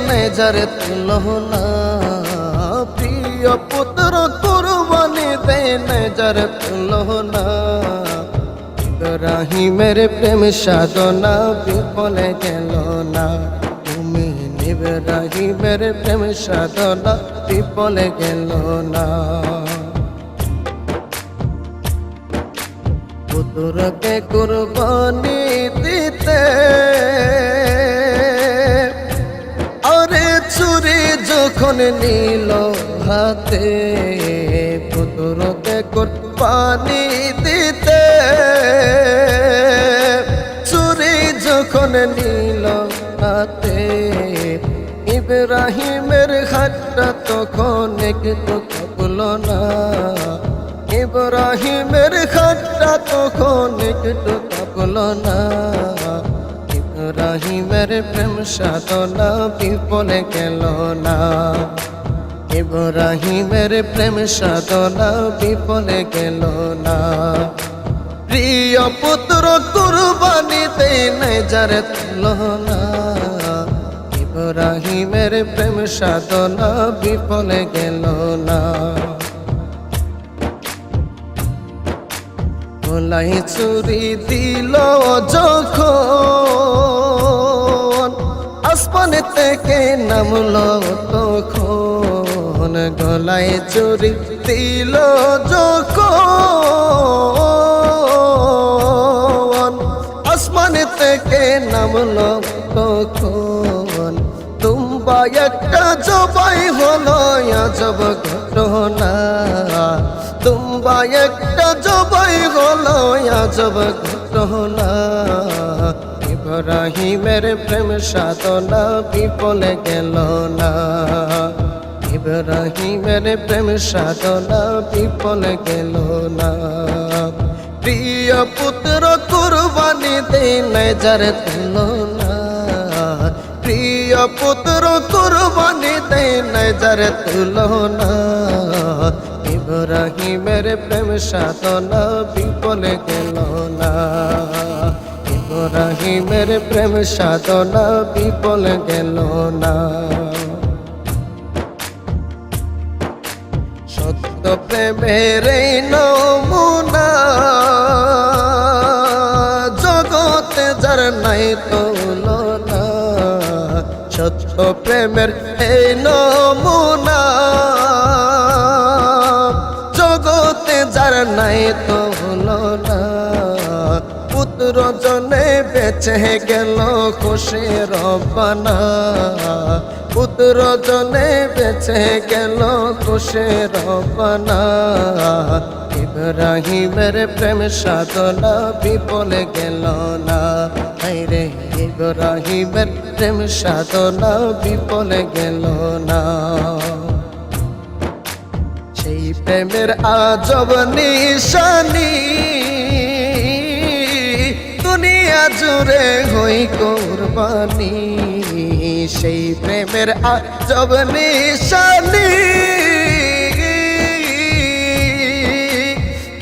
Nasal তুলনা, প্রিয় পুত্র কুরবানি দে নেজার তুলনা। ইব্রাহিমের প্রেম সাধনা বিফলে গেল না, তুমি ইব্রাহিমের প্রেম সাধনা বিফলে গেল না। পুত্রকে কুরবানি দিতে আরে ছুরি যখন নিল হাতে, পুত্রকে কুরবানি দিতে ছুরি যখন নিল হাতে, ইব্রাহিমের হাতটা তখন একটু কাঁপল না, ইব্রাহিমের হাতটা তখন একটু কাঁপল না। ইব্রাহিমের প্রেম সাধনা বিফলে গেল না, ইব্রাহিমের প্রেম সাধনা বিফলে গেল না। প্রিয় পুত্র কুরবানি দে নেজার তুলনা, ইব্রাহিমের প্রেম সাধনা বিফলে গেল না। গলায় ছুরি দিল যখন, আসমান থেকে নামলো তখন, গলায় ছুরি দিল যখন, আসমান থেকে নামলো তখন, তুম্বা একটা জবাই হলো আজব ঘটনা, তুম্বা একটা জবাই হলো আজব ঘটনা। ইব্রাহিমের প্রেম সাধনা বিফলে গেল না, ইব্রাহিমের প্রেম সাধনা বিফলে গেল না। প্রিয় পুত্র কুরবানি দে নেজার তুলনা, প্রিয় পুত্র কুরবানি দে নেজার তুলনা, ইব্রাহিমের প্রেম সাধনা বিফলে গেল না, ইব্রাহিমের প্রেম সাধনা বিফলে গেল না। সত্য প্রেমের এই নমুনা জগতে যার নাই তুলনা, সত্য প্রেমের এই নমুনা জগতে যার নাই তুলনা। পুত্র জনে বেঁচে গেল খুশি রব্বানা, পুত্র জনে বেঁচে গেল খুশি রব্বানা। ইব্রাহিমের প্রেম সাধনা বিফলে গেল না, হায়রে ইব্রাহিমের প্রেম সাধনা বিফলে গেল না। সেই প্রেমের আজব নিশানি দুনিয়া জুড়ে হই কুরবানি, সেই প্রেমের আজব নিশানি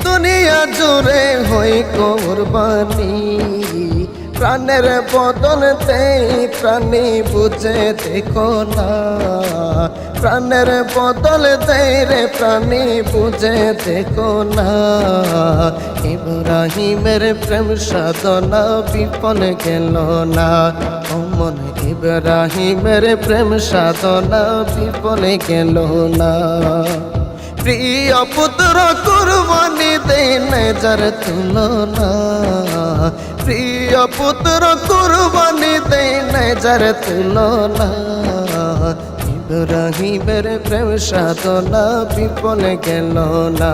দুনিয়া জুড়ে হই কুরবানি। প্রাণের বদলতে প্রাণী বুঝে দেখো না, প্রাণের বদলতে রে প্রাণী বুঝে দেখো না। ইব্রাহিমের প্রেম সাধনা বিফলে গেল না, মন ইব্রাহিমের প্রেম সাধনা বিফলে গেল না। প্রিয় পুত্র কুরবানি দে নেজার তুলনা, প্রিয় পুত্র কুরবানি দে নেজার তুলনা। ইব্রাহিমের প্রেম সাধনা বিফলে গেল না,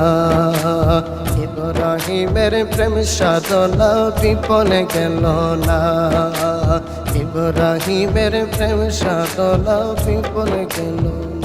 ইব্রাহিমের প্রেম সাধনা বিফলে গেল না, ইব্রাহিমের প্রেম সাধনা বিফলে গেল না।